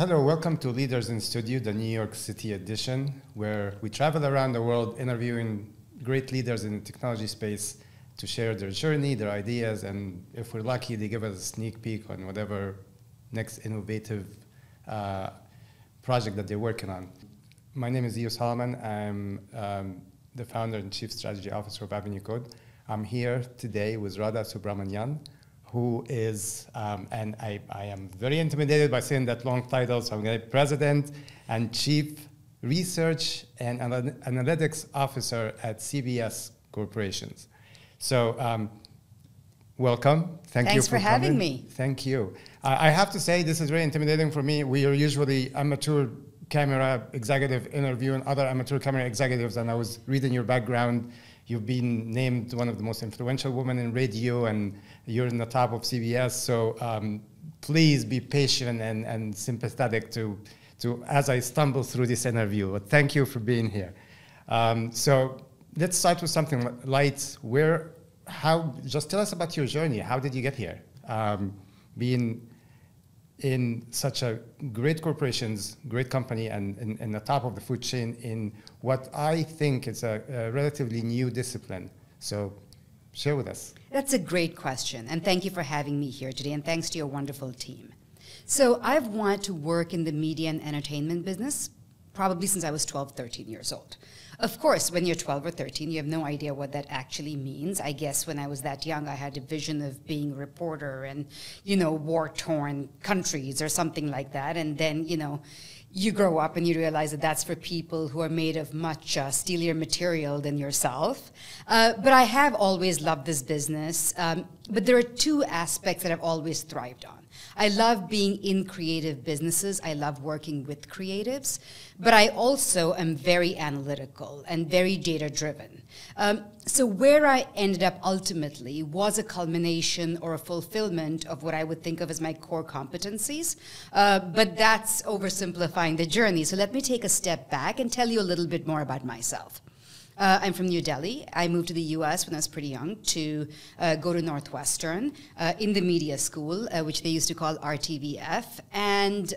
Hello, welcome to Leaders in Studio, the New York City edition, where we travel around the world interviewing great leaders in the technology space to share their journey, their ideas, and if we're lucky, they give us a sneak peek on whatever next innovative project that they're working on. My name is Eo Solomon. I'm the founder and chief strategy officer of Avenue Code. I'm here today with Radha Subramanyam, who is, and I am very intimidated by saying that long title, so I'm going to be President and Chief Research and Analytics Officer at CBS Corporation. So welcome. Thanks you for having coming. Me. Thank you. I have to say this is very intimidating for me. We are usually amateur camera executive interviewing other amateur camera executives, and I was reading your background. You've been named one of the most influential women in radio, and you're in the top of CBS. So please be patient and sympathetic to as I stumble through this interview. Thank you for being here. So let's start with something light. Just tell us about your journey. How did you get here? Being in such a great corporations, great company, and in the top of the food chain in what I think is a relatively new discipline. So share with us. That's a great question, and thank you for having me here today, and thanks to your wonderful team. So I've wanted to work in the media and entertainment business probably since I was 12, 13 years old. Of course, when you're 12 or 13, you have no idea what that actually means. I guess when I was that young, I had a vision of being a reporter in, war-torn countries or something like that. And then, you grow up and you realize that that's for people who are made of much steelier material than yourself. But I have always loved this business. But there are two aspects that I've always thrived on. I love being in creative businesses. I love working with creatives. But I also am very analytical and very data-driven. So where I ended up ultimately was a culmination or a fulfillment of what I would think of as my core competencies. But that's oversimplifying the journey. So let me take a step back and tell you a little bit more about myself. I'm from New Delhi. I moved to the US when I was pretty young to go to Northwestern in the media school, which they used to call RTVF. And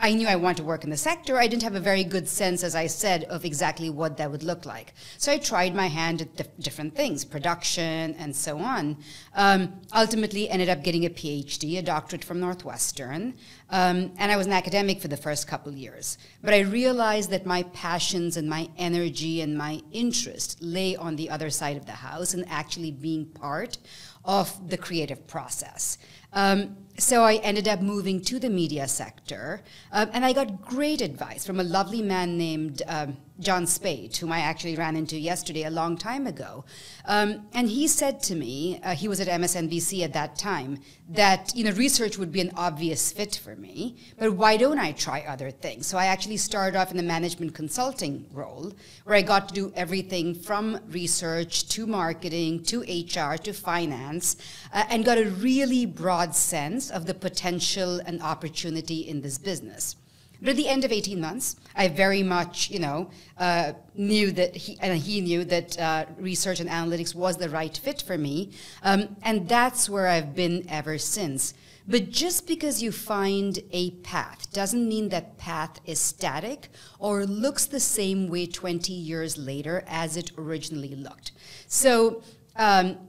I knew I wanted to work in the sector. I didn't have a very good sense, as I said, of exactly what that would look like. So I tried my hand at different things, production and so on. Ultimately ended up getting a PhD, a doctorate from Northwestern. And I was an academic for the first couple of years. But I realized that my passions and my energy and my interest lay on the other side of the house and actually being part of the creative process. So I ended up moving to the media sector, and I got great advice from a lovely man named John Spade, whom I actually ran into yesterday a long time ago. And he said to me, he was at MSNBC at that time, that research would be an obvious fit for me, but why don't I try other things? So I actually started off in the management consulting role, where I got to do everything from research to marketing to HR to finance, and got a really broad sense of the potential and opportunity in this business. But at the end of 18 months, I very much, knew that he knew that research and analytics was the right fit for me, and that's where I've been ever since. But just because you find a path doesn't mean that path is static or looks the same way 20 years later as it originally looked. So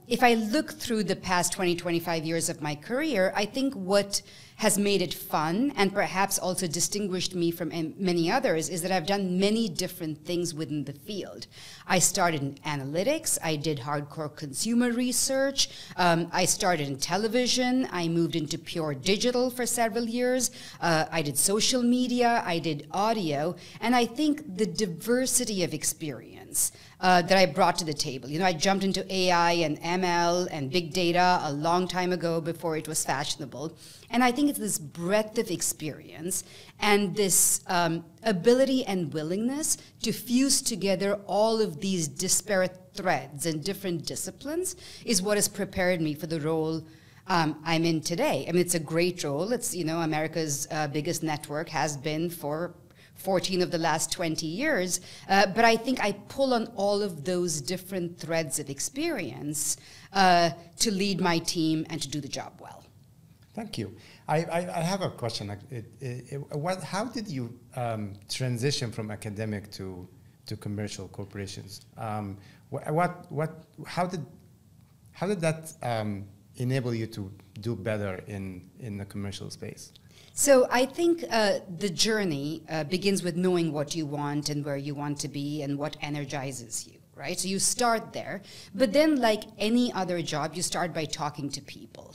if I look through the past 20, 25 years of my career, I think what has made it fun and perhaps also distinguished me from many others is that I've done many different things within the field. I started in analytics, I did hardcore consumer research, I started in television, I moved into pure digital for several years, I did social media, I did audio, and I think the diversity of experience that I brought to the table. I jumped into AI and ML and big data a long time ago before it was fashionable. And I think it's this breadth of experience and this ability and willingness to fuse together all of these disparate threads and different disciplines is what has prepared me for the role I'm in today. I mean, it's a great role. It's, America's biggest network, has been for 14 of the last 20 years. But I think I pull on all of those different threads of experience to lead my team and to do the job well. Thank you. I have a question. How did you transition from academic to commercial corporations? How did that enable you to do better in the commercial space? So I think the journey begins with knowing what you want and where you want to be and what energizes you, right? So you start there, but then like any other job, you start by talking to people.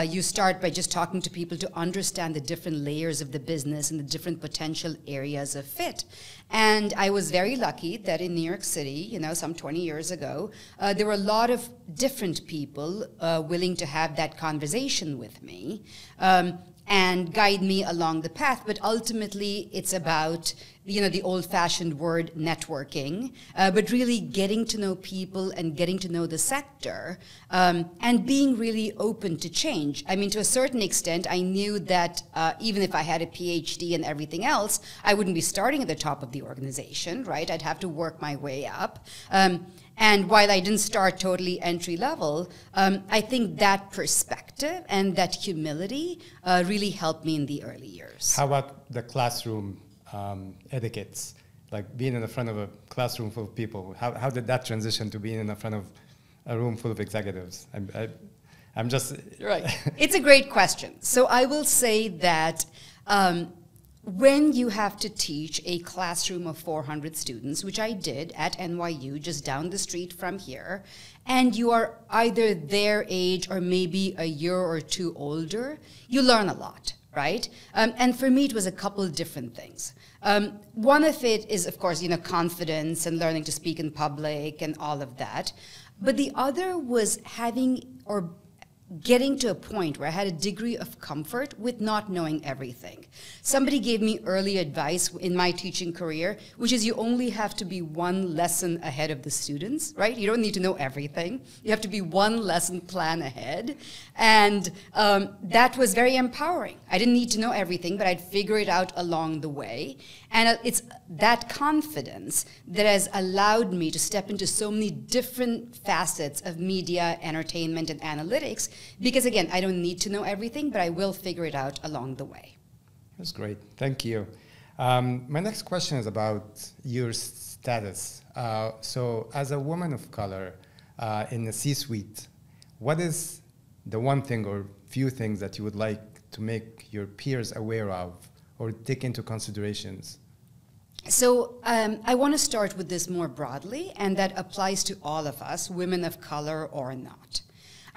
You start by just talking to people to understand the different layers of the business and the different potential areas of fit. And I was very lucky that in New York City, some 20 years ago, there were a lot of different people willing to have that conversation with me. And guide me along the path. But ultimately, it's about, the old-fashioned word networking, but really getting to know people and getting to know the sector and being really open to change. I mean, to a certain extent, I knew that even if I had a PhD and everything else, I wouldn't be starting at the top of the organization, right? I'd have to work my way up. And while I didn't start totally entry level, I think that perspective and that humility really helped me in the early years. How about the classroom etiquettes? Like being in the front of a classroom full of people, how did that transition to being in the front of a room full of executives? I'm just... Right. It's a great question. So I will say that when you have to teach a classroom of 400 students, which I did at NYU, just down the street from here, and you are either their age or maybe a year or two older, you learn a lot, right? And for me, it was a couple of different things. One of it is, of course, confidence and learning to speak in public and all of that. But the other was having or getting to a point where I had a degree of comfort with not knowing everything. Somebody gave me early advice in my teaching career, which is you only have to be one lesson ahead of the students, right? You don't need to know everything. You have to be one lesson plan ahead. And that was very empowering. I didn't need to know everything, but I'd figure it out along the way. And it's that confidence that has allowed me to step into so many different facets of media, entertainment, and analytics, because again, I don't need to know everything, but I will figure it out along the way. That's great. Thank you. My next question is about your status. So as a woman of color in the C-suite, what is the one thing or few things that you would like to make your peers aware of or take into considerations? So I want to start with this more broadly, and that applies to all of us, women of color or not.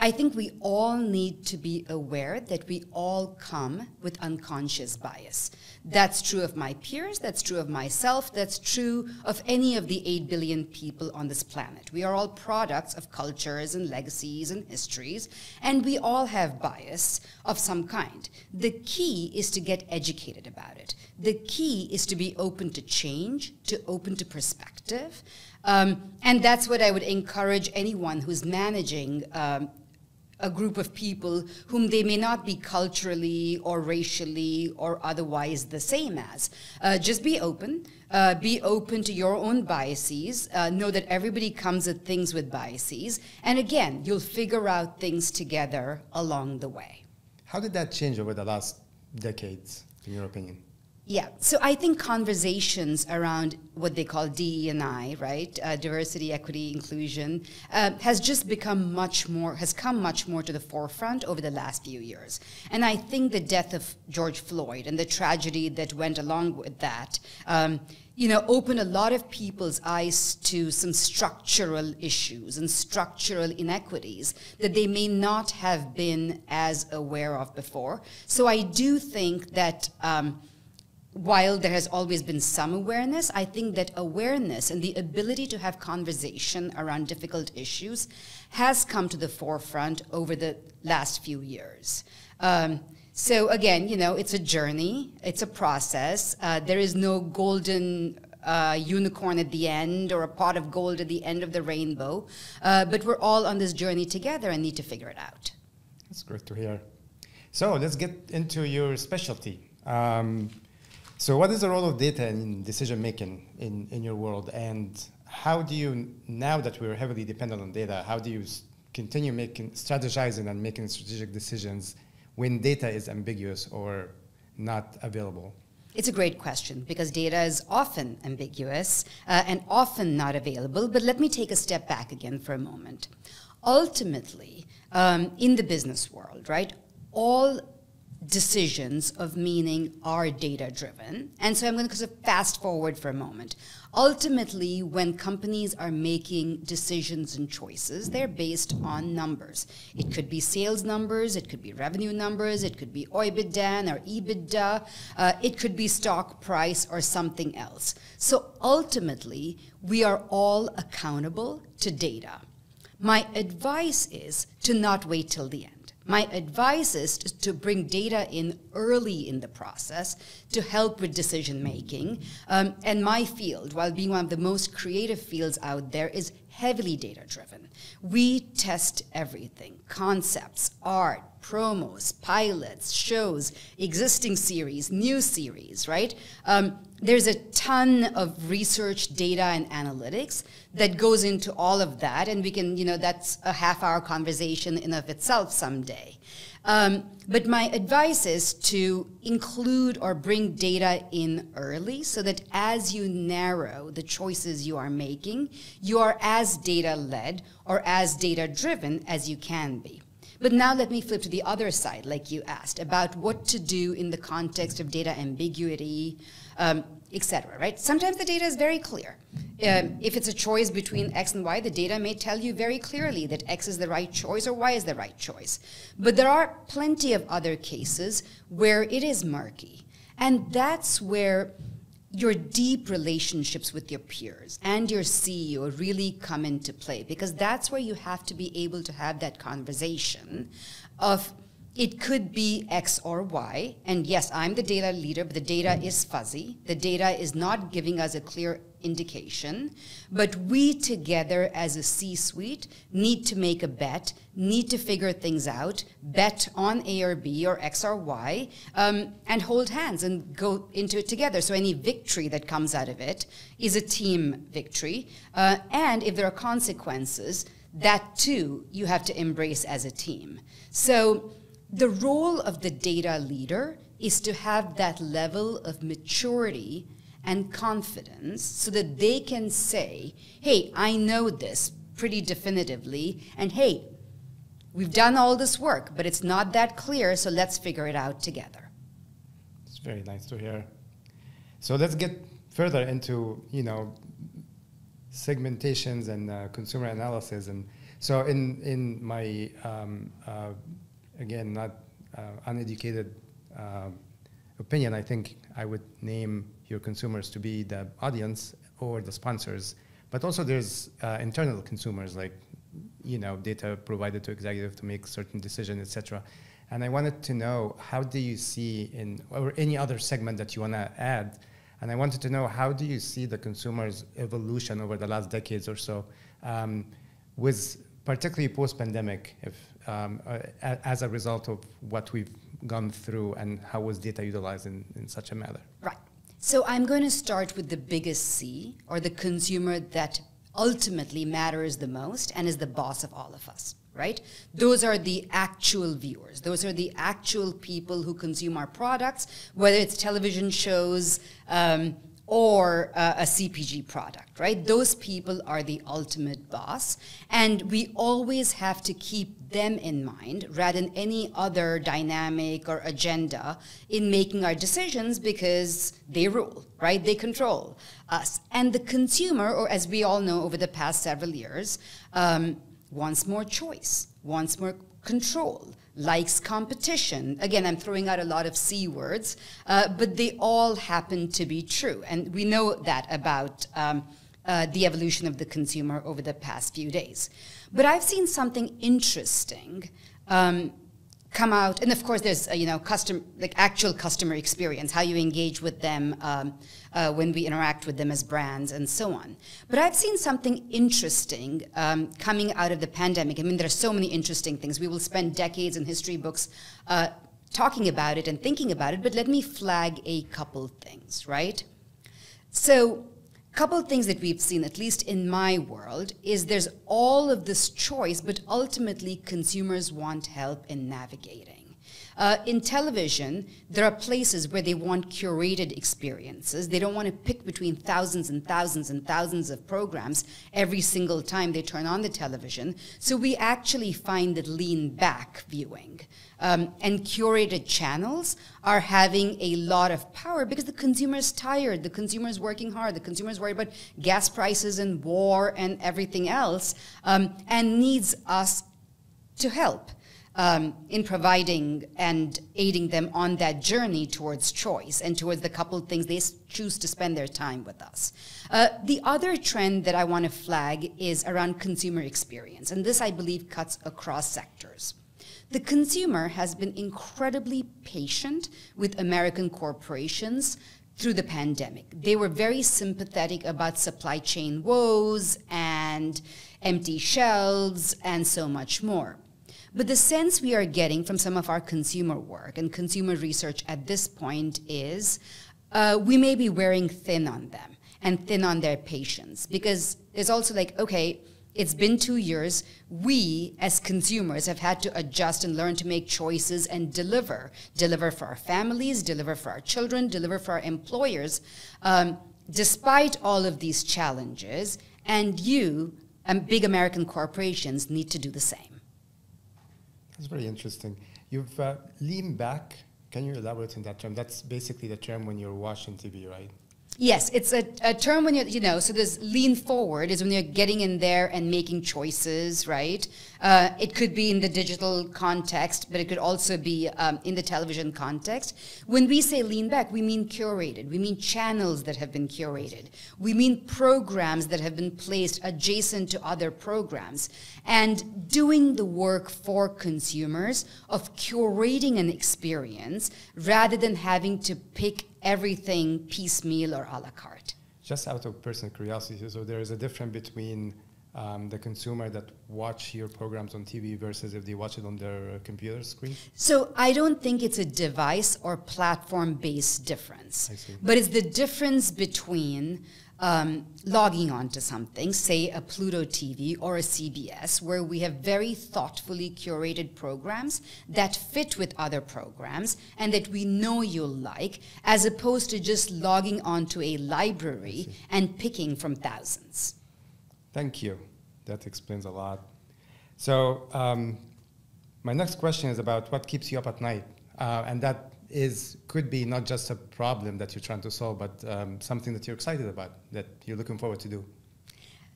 I think we all need to be aware that we all come with unconscious bias. That's true of my peers, that's true of myself, that's true of any of the 8 billion people on this planet. We are all products of cultures and legacies and histories, and we all have bias of some kind. The key is to get educated about it. The key is to be open to change, to open to perspective, and that's what I would encourage anyone who's managing a group of people whom they may not be culturally or racially or otherwise the same as. Just be open to your own biases, know that everybody comes at things with biases, and again, you'll figure out things together along the way. How did that change over the last decades, in your opinion? Yeah, so I think conversations around what they call DE&I, right, diversity, equity, inclusion, has just become has come much more to the forefront over the last few years. And I think the death of George Floyd and the tragedy that went along with that, opened a lot of people's eyes to some structural issues and structural inequities that they may not have been as aware of before. So I do think that while there has always been some awareness, I think that awareness and the ability to have conversation around difficult issues has come to the forefront over the last few years. So again, it's a journey, it's a process. There is no golden unicorn at the end or a pot of gold at the end of the rainbow, but we're all on this journey together and need to figure it out. That's great to hear. So let's get into your specialty. So what is the role of data in decision-making in your world? And how do you, now that we're heavily dependent on data, how do you continue strategizing and making strategic decisions when data is ambiguous or not available? It's a great question because data is often ambiguous and often not available. But let me take a step back again for a moment. Ultimately, in the business world, right, all decisions of meaning are data-driven. And so I'm going to sort of fast forward for a moment. Ultimately, when companies are making decisions and choices, they're based on numbers. It could be sales numbers, it could be revenue numbers, it could be OIBDA or EBITDA, it could be stock price or something else. So ultimately, we are all accountable to data. My advice is to not wait till the end. My advice is to bring data in early in the process to help with decision making. And my field, while being one of the most creative fields out there, is heavily data driven. We test everything: concepts, art, promos, pilots, shows, existing series, new series, right? There's a ton of research, data, and analytics that goes into all of that, and we can, that's a half-hour conversation in of itself someday. But my advice is to include or bring data in early so that as you narrow the choices you are making, you are as data-led or as data-driven as you can be. But now let me flip to the other side, like you asked, about what to do in the context of data ambiguity, et cetera, right? Sometimes the data is very clear. If it's a choice between X and Y, the data may tell you very clearly that X is the right choice or Y is the right choice. But there are plenty of other cases where it is murky. And that's where your deep relationships with your peers and your CEO really come into play, because that's where you have to be able to have that conversation of, it could be X or Y, and yes, I'm the data leader, but the data is fuzzy. The data is not giving us a clear indication, but we together as a C-suite need to make a bet, need to figure things out, bet on A or B or X or Y, and hold hands and go into it together. So any victory that comes out of it is a team victory. And if there are consequences, that too you have to embrace as a team. So the role of the data leader is to have that level of maturity and confidence so that they can say, hey, I know this pretty definitively, and hey, we've done all this work, but it's not that clear, so let's figure it out together. It's very nice to hear. So let's get further into, segmentations and consumer analysis. And so in my, again, not uneducated opinion, I think I would name your consumers to be the audience or the sponsors, but also there's internal consumers, like data provided to executive to make certain decisions, etc. And I wanted to know, how do you see or any other segment that you want to add? And I wanted to know, how do you see the consumer's evolution over the last decades or so, with particularly post-pandemic, as a result of what we've gone through, and how was data utilized in such a manner? Right. So I'm going to start with the biggest C, or the consumer that ultimately matters the most and is the boss of all of us, right? Those are the actual viewers. Those are the actual people who consume our products, whether it's television shows or a CPG product, right? Those people are the ultimate boss, and we always have to keep them in mind rather than any other dynamic or agenda in making our decisions, because they rule, right? They control us. And the consumer, or as we all know over the past several years, wants more choice, wants more control, likes competition. Again, I'm throwing out a lot of C words, but they all happen to be true. And we know that about the evolution of the consumer over the past few days. But I've seen something interesting come out, and of course there's actual customer experience, how you engage with them when we interact with them as brands and so on. But I've seen something interesting coming out of the pandemic. I mean, there are so many interesting things. We will spend decades in history books talking about it and thinking about it, but let me flag a couple things, right? So couple things that we've seen, at least in my world, is there's all of this choice, but ultimately consumers want help in navigating. In television, there are places where they want curated experiences. They don't want to pick between thousands and thousands and thousands of programs every single time they turn on the television. So we actually find that lean back viewing and curated channels are having a lot of power because the consumer is tired, the consumer is working hard, the consumer is worried about gas prices and war and everything else, and needs us to help in providing and aiding them on that journey towards choice and towards the couple things they choose to spend their time with us. The other trend that I want to flag is around consumer experience, and this, I believe, cuts across sectors. The consumer has been incredibly patient with American corporations through the pandemic. They were very sympathetic about supply chain woes and empty shelves and so much more. But the sense we are getting from some of our consumer work and consumer research at this point is we may be wearing thin on them and thin on their patience, because it's also like, okay, it's been 2 years. We, as consumers, have had to adjust and learn to make choices and deliver. Deliver for our families, deliver for our children, deliver for our employers, despite all of these challenges. And you, big American corporations, need to do the same. That's very interesting. You've leaned back. Can you elaborate on that term? That's basically the term when you're watching TV, right? Yes, it's a term when you're, so there's lean forward is when you're getting in there and making choices, right? It could be in the digital context, but it could also be in the television context. When we say lean back, we mean curated. We mean channels that have been curated. We mean programs that have been placed adjacent to other programs. And doing the work for consumers of curating an experience rather than having to pick everything piecemeal or a la carte. Just out of personal curiosity, so there is a difference between the consumer that watch your programs on TV versus if they watch it on their computer screen? So I don't think it's a device or platform-based difference. I see. But it's the difference between logging on to something, say a Pluto TV or a CBS, where we have very thoughtfully curated programs that fit with other programs and that we know you'll like, as opposed to just logging onto a library and picking from thousands. Thank you. That explains a lot. So my next question is about what keeps you up at night, and that could be not just a problem that you're trying to solve, but something that you're excited about, that you're looking forward to do.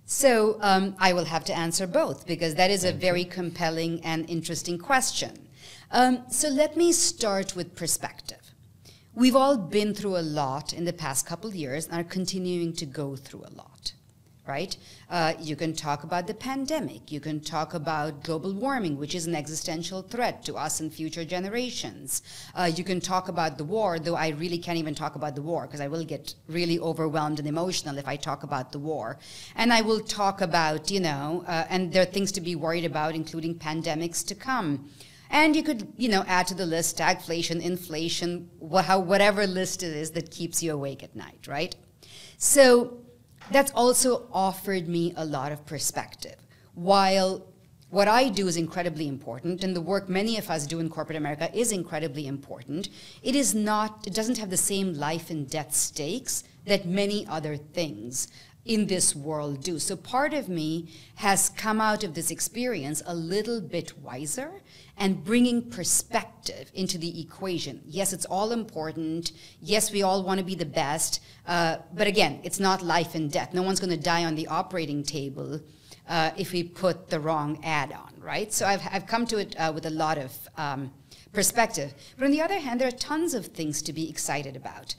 So I will have to answer both, because that is a very compelling and interesting question. So let me start with perspective. We've all been through a lot in the past couple of years and are continuing to go through a lot. Right? You can talk about the pandemic. You can talk about global warming, which is an existential threat to us and future generations. You can talk about the war, though I really can't even talk about the war because I will get really overwhelmed and emotional if I talk about the war. And I will talk about, and there are things to be worried about, including pandemics to come. And you could, add to the list stagflation, inflation, whatever list it is that keeps you awake at night, right? So that's also offered me a lot of perspective. While what I do is incredibly important, and the work many of us do in corporate America is incredibly important, it doesn't have the same life and death stakes that many other things in this world do. So part of me has come out of this experience a little bit wiser and bringing perspective into the equation. Yes, it's all important. Yes, we all want to be the best. But again, it's not life and death. No one's going to die on the operating table if we put the wrong ad on, right? So I've come to it with a lot of perspective. But on the other hand, there are tons of things to be excited about.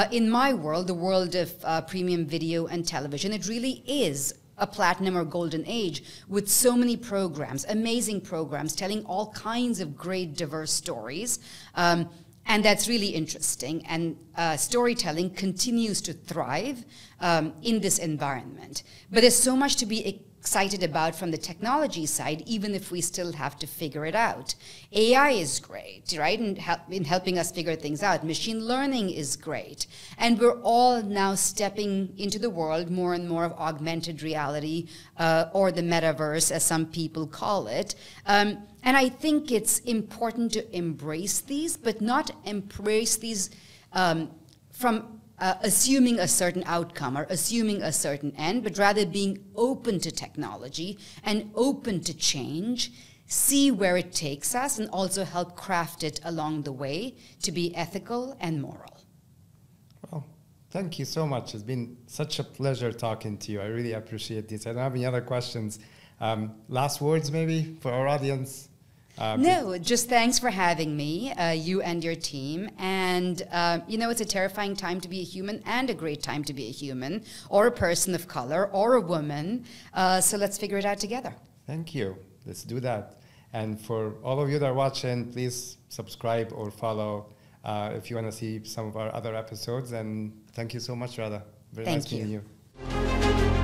In my world, the world of premium video and television, it really is a platinum or golden age with so many programs, amazing programs, telling all kinds of great, diverse stories. And that's really interesting. And storytelling continues to thrive in this environment. But there's so much to be excited about from the technology side, even if we still have to figure it out. AI is great, right, in helping us figure things out. Machine learning is great. And we're all now stepping into the world more and more of augmented reality, or the metaverse, as some people call it. And I think it's important to embrace these, but not embrace these from assuming a certain outcome or assuming a certain end, but rather being open to technology and open to change, see where it takes us, and also help craft it along the way to be ethical and moral. Well, thank you so much. It's been such a pleasure talking to you. I really appreciate this. I don't have any other questions. Last words maybe for our audience? No, just thanks for having me, you and your team. And, it's a terrifying time to be a human and a great time to be a human or a person of color or a woman. So let's figure it out together. Thank you. Let's do that. And for all of you that are watching, please subscribe or follow if you want to see some of our other episodes. And thank you so much, Radha. Very nice meeting you.